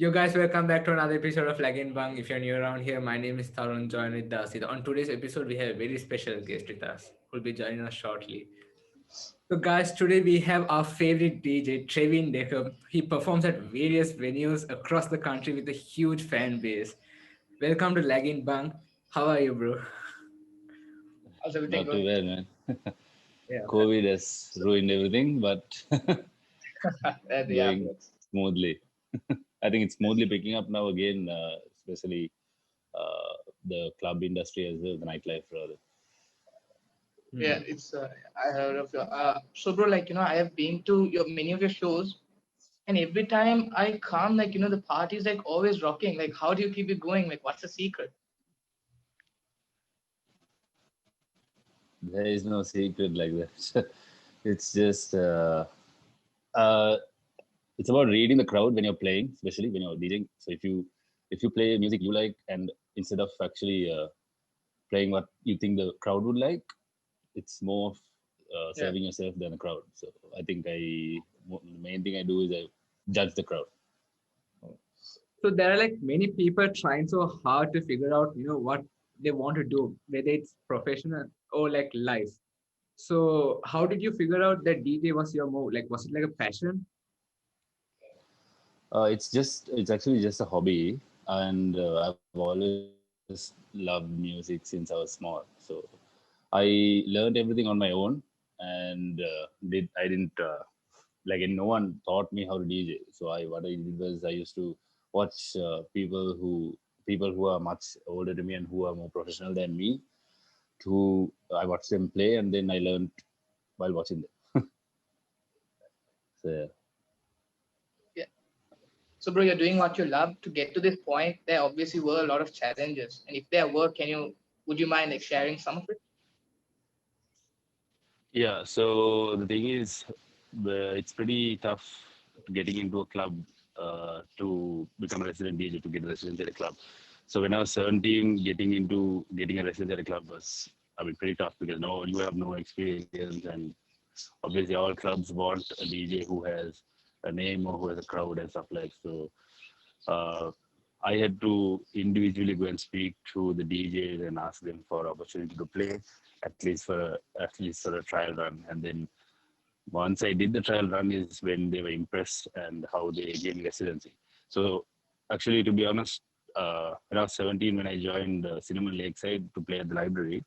You guys, welcome back to another episode of Lagging-Bung. If you're new around here, my name is Tarun, joined with Dasi. On today's episode, we have a very special guest with us who will be joining us shortly. So, guys, today we have our favorite DJ, Trevin Deckker. He performs at various venues across the country with a huge fan base. Welcome to Lagging-Bung. How are you, bro? How's everything Not too going? bad, man. Yeah. COVID has ruined everything, but Yeah, going smoothly. I think it's smoothly picking up now again, especially the club industry as well, the nightlife rather. yeah. Hmm. It's I heard of your. So, bro, I have been to your many of your shows, and every time I come, the party is like always rocking. Like, how do you keep it going? Like, what's the secret? There is no secret like that. It's just uh, it's about reading the crowd when you're playing, especially when you're DJing. So if you play music you like, and instead of actually playing what you think the crowd would like, it's more of Yeah. serving yourself than a crowd. So I think the main thing I do is I judge the crowd. So there are like many people trying so hard to figure out, what they want to do, whether it's professional or like life. So how did you figure out that DJ was your move? Like, was it like a passion? It's actually just a hobby, and I've always loved music since I was small. So I learned everything on my own, and I didn't like, and no one taught me how to DJ. So what I did was I used to watch people who are much older than me and who are more professional than me. I watched them play, and then I learned while watching them. So yeah. Yeah. So, bro, you're doing what you love to get to this point. There obviously were a lot of challenges, and if there were, would you mind like sharing some of it? Yeah, so the thing is, it's pretty tough getting into a club to become a resident DJ, to get a residence at a club. So when I was 17, getting a residence at a club was, I mean, pretty tough because no, you have no experience, and obviously all clubs want a DJ who has a name or who has a crowd and stuff like so. Uh, I had to individually go and speak to the DJs and ask them for opportunity to play at least for a trial run, and then once I did the trial run is when they were impressed and how they gained residency. So actually, to be honest, when I was 17, when I joined Cinema Lakeside to play at the library,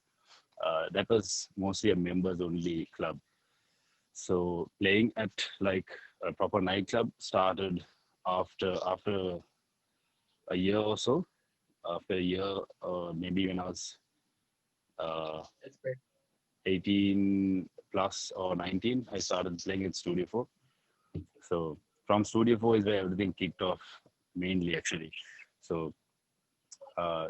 that was mostly a members only club. So playing at like a proper nightclub started after a year or so. After a year, maybe when I was uh, That's great. 18 plus or 19, I started playing at Studio 4. So from Studio 4 is where everything kicked off mainly actually. So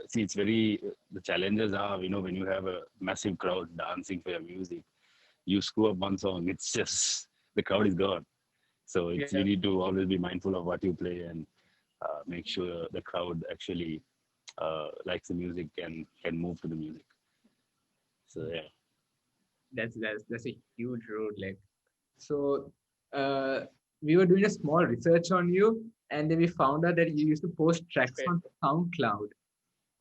see, it's very, the challenges are, when you have a massive crowd dancing for your music, you screw up one song, it's just, the crowd is gone. So Yeah. you need to always be mindful of what you play and make sure the crowd actually likes the music and can move to the music. So yeah. That's a huge road. Like, so uh, we were doing a small research on you, and then we found out that you used to post That's tracks great. on SoundCloud.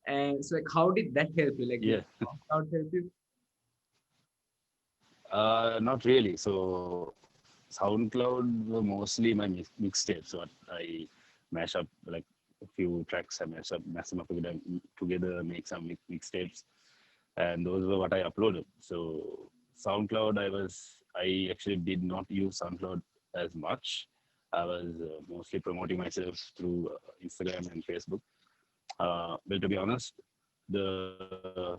And so, like, how did that help you? Like, did Yeah. SoundCloud help you? Not really. So SoundCloud were mostly my mixtapes. So I mash up like a few tracks. I mash them up together, make some mixtapes, and those were what I uploaded. So SoundCloud, I actually did not use SoundCloud as much. I was mostly promoting myself through Instagram and Facebook. Well, to be honest, the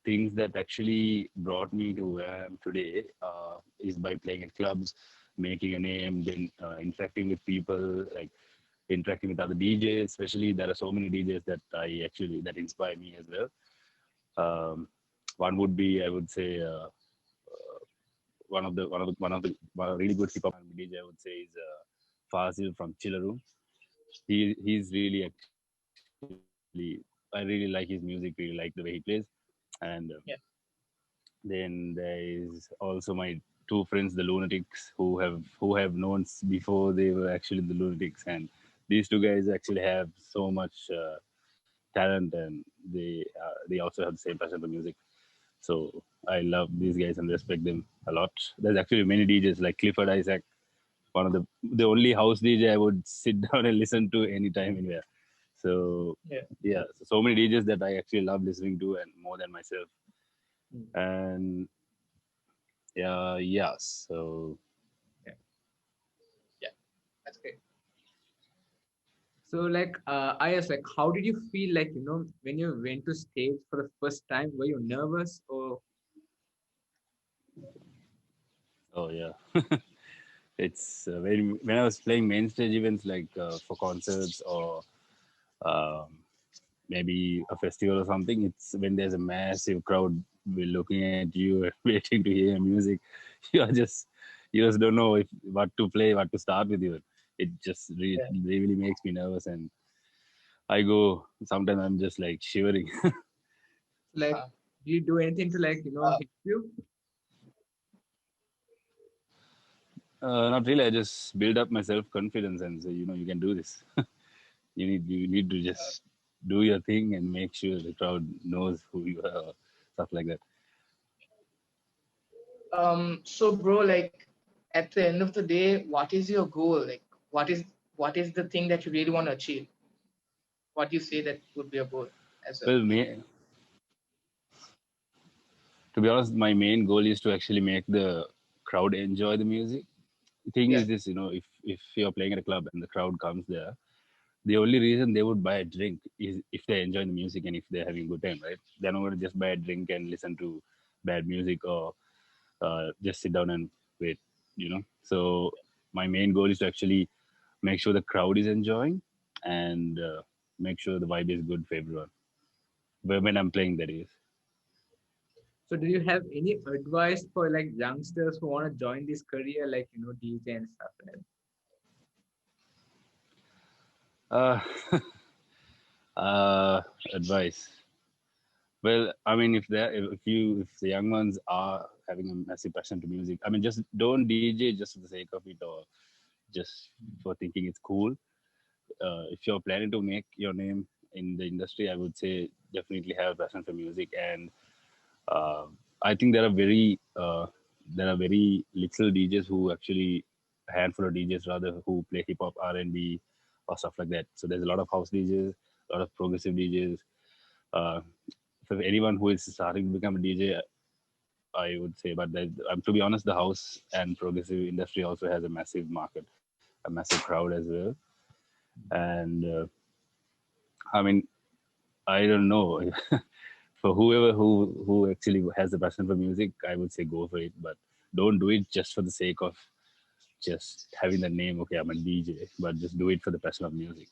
things that actually brought me to where I am today is by playing at clubs, making a name, then interacting with people, like interacting with other DJs. Especially, there are so many DJs that inspire me as well. Um, one would be, I would say, one really good hip hop DJ I would say is Fazil from Chiller Room. He's really actually, I really like his music, really like the way he plays, and Yeah. then there is also my two friends, the Lunatics, who have known before they were actually the Lunatics, and these two guys actually have so much talent, and they also have the same passion for music. So I love these guys and respect them a lot. There's actually many DJs like Clifford Isaac, one of the only house DJ I would sit down and listen to anytime, anywhere. So Yeah. yeah, so many DJs that I actually love listening to, and more than myself. Mm. And yeah. So Yeah. Yeah. That's great. So like I was like, how did you feel like when you went to stage for the first time? Were you nervous or oh yeah, it's when I was playing main stage events like for concerts or um, maybe a festival or something. It's when there's a massive crowd looking at you and waiting to hear music. You are just you just don't know if what to play, what to start with. You, it just Yeah. really makes me nervous, and I go sometimes I'm just like shivering. like Uh, do you do anything to like uh, help you? Not really. I just build up my self confidence and say, you can do this. You need to just do your thing and make sure the crowd knows who you are, stuff like that. so bro, like at the end of the day, what is your goal? Like what is the thing that you really want to achieve? What do you say that would be a goal as a Well, DJ? to be honest, my main goal is to actually make the crowd enjoy the music. The thing Yeah. is this, if you're playing at a club and the crowd comes there, the only reason they would buy a drink is if they enjoy the music and if they're having a good time, right? They're not going to just buy a drink and listen to bad music or just sit down and wait, So my main goal is to actually make sure the crowd is enjoying and make sure the vibe is good for everyone. When I'm playing, that is. So do you have any advice for like youngsters who want to join this career, like DJ and stuff like that? Uh, uh, advice. Well, I mean, if the young ones are having a massive passion to music, I mean, just don't DJ just for the sake of it or just for thinking it's cool. If you're planning to make your name in the industry, I would say definitely have a passion for music. And uh, I think there are very little DJs who actually a handful of DJs rather who play hip hop, R&B, or stuff like that. So there's a lot of house DJs, a lot of progressive DJs. Uh, for anyone who is starting to become a DJ, I would say, but to be honest, the house and progressive industry also has a massive market, a massive crowd as well. And I mean, I don't know. For whoever who actually has the passion for music, I would say go for it, but don't do it just for the sake of just having the name. Okay, I'm a DJ, but just do it for the passion of music.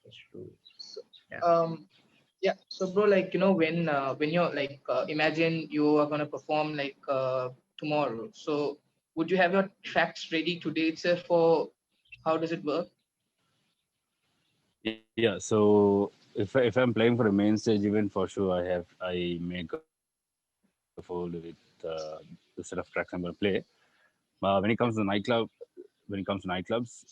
That's true. So, Yeah. yeah. So bro, like when you're like imagine you are gonna perform like tomorrow. So would you have your tracks ready today itself, or how does it work? Yeah. So if I'm playing for a main stage event, for sure I make a folder with the set of tracks I'm gonna play. When it comes to nightclubs, thing is I've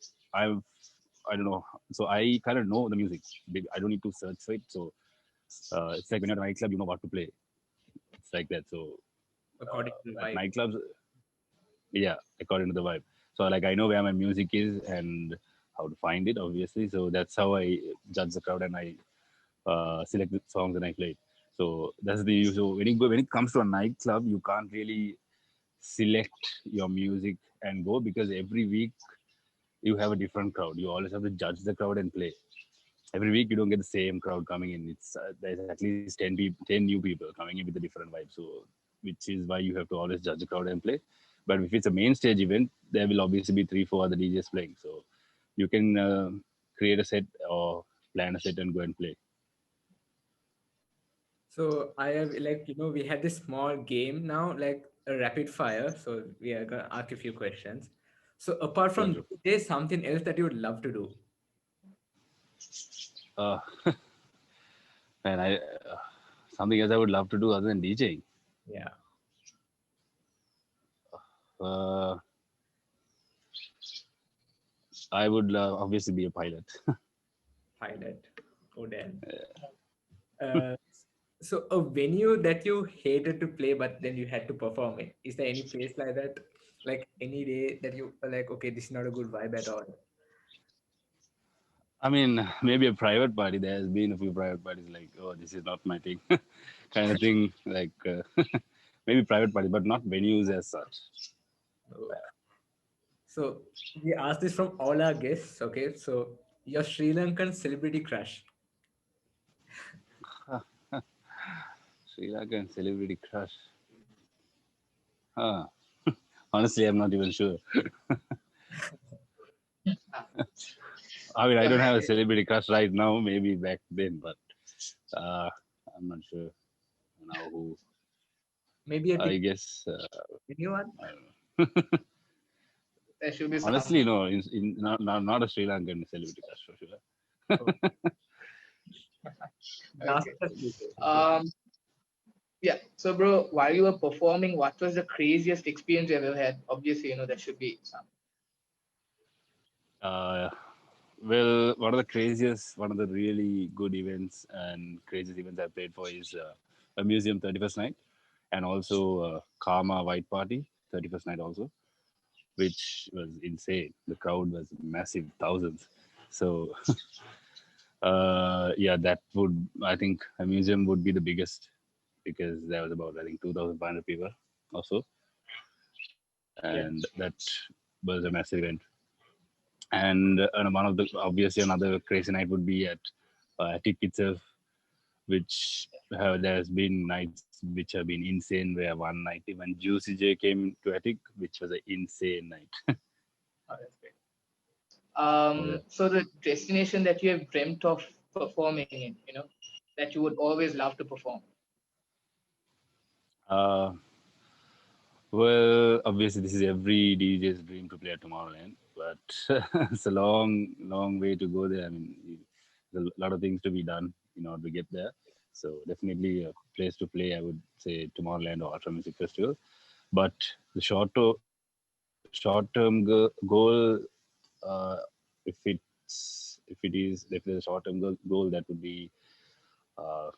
I don't know. So I kind of know the music. I don't need to search for it. So it's like when you're at a nightclub, you know what to play. It's like that. So According to the at vibe. nightclubs, yeah, according to the vibe. So like I know where my music is and how to find it, obviously. So that's how I judge the crowd and I select the songs and I play it. So that's the usual. When it comes to a nightclub, you can't really select your music and go because every week you have a different crowd. You always have to judge the crowd and play. Every week you don't get the same crowd coming in. It's there's at least 10 new people coming in with a different vibe. So which is why you have to always judge the crowd and play. But if it's a main stage event, there will obviously be 3 4 other DJs playing. So you can create a set or plan a set and go and play. So I have like we had this small game now, like a rapid fire. So we are gonna ask a few questions. So apart Sure, from sure. there's something else that you would love to do. Uh, and something else I would love to do other than DJing. Yeah. Uh, I would obviously be a pilot. Pilot. Oh damn. Uh, so a venue that you hated to play, but then you had to perform it. Is there any place like that? Like any day that you are like, okay, this is not a good vibe at all. I mean, maybe a private party. There has been a few private parties like, oh, this is not my thing, kind of thing. Like maybe private parties, but not venues as such. Oh. So we asked this from all our guests. Okay, so your Sri Lankan celebrity crush. Sri Lankan celebrity crush. Huh. Honestly, I'm not even sure. I mean, I Yeah. don't have a celebrity crush right now. Maybe back then, but uh, I'm not sure now who. Maybe a I tip. guess Anyone? I don't know. There should be Honestly, some. no. Not a Sri Lankan celebrity crush for sure. Oh, last Okay. question. Okay. Um. Yeah. So, bro, while you were performing, what was the craziest experience you ever had? Obviously, there should be some. Uh, well, one of the really good events and craziest events I played for is a museum 31st night, and also Karma White Party 31st night also, which was insane. The crowd was massive, thousands. So yeah, that would, I think a museum would be the biggest because there was about, I think, 2,500 people or so, Yeah. and that was a massive event. And one of the, obviously another crazy night would be at Attic itself, which there's been nights which have been insane. Where one night even Juicy J came to Attic, which was an insane night. Oh, that's great. Yeah. So the destination that you have dreamt of performing in, that you would always love to perform. Uh, well, obviously this is every DJ's dream to play at Tomorrowland, but it's a long, long way to go there. I mean, there's a lot of things to be done in order to get there. So definitely a place to play, I would say Tomorrowland or Ultra Music Festival. But the short-term goal, uh, if there's a short-term goal, that would be, uh,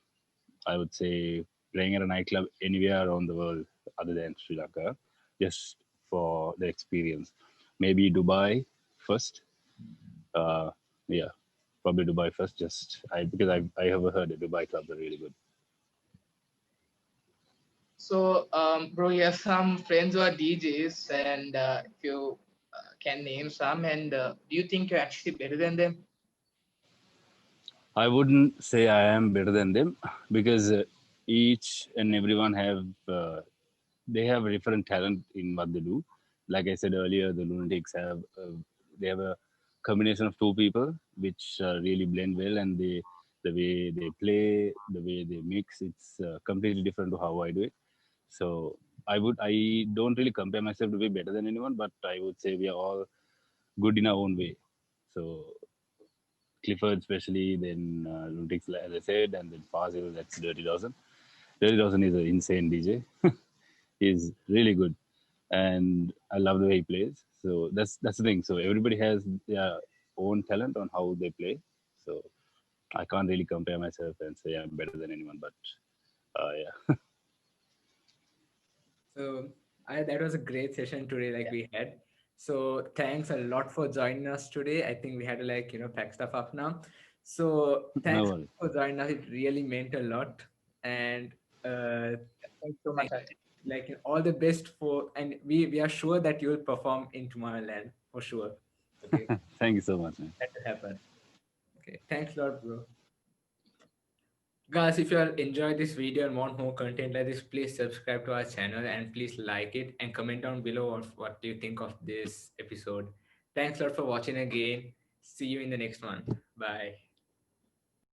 I would say, playing at a nightclub anywhere around the world other than Sri Lanka, just for the experience. Maybe Dubai first. Uh, yeah, probably Dubai first. Just because I have heard that Dubai clubs are really good. So, bro, you have some friends who are DJs, and if you can name some, and do you think you're actually better than them? I wouldn't say I am better than them because each and everyone they have a different talent in what they do. Like I said earlier, the Lunatics have they have a combination of two people which really blend well, and the way they play, the way they mix, it's completely different to how I do it. So I don't really compare myself to be better than anyone, but I would say we are all good in our own way. So Clifford especially, then Lunatics, as I said, and then Fazil, that's Dirty Dozen. Dirty Dozen is an insane DJ. He's really good, and I love the way he plays. So that's the thing. So everybody has their own talent on how they play. So I can't really compare myself and say I'm better than anyone. But yeah, So that was a great session today, like Yeah. we had. So thanks a lot for joining us today. I think we had to pack stuff up now. So no thanks worries. for joining us. It really meant a lot. And uh, Thanks so much. thank, all the best for, and we are sure that you will perform in Tomorrowland for sure. Okay, Thank you so much, man. that will happen. Okay, thanks a lot, bro. Guys, if you have enjoyed this video and want more content like this, please subscribe to our channel and please like it and comment down below of what do you think of this episode. Thanks a lot for watching again. See you in the next one. Bye.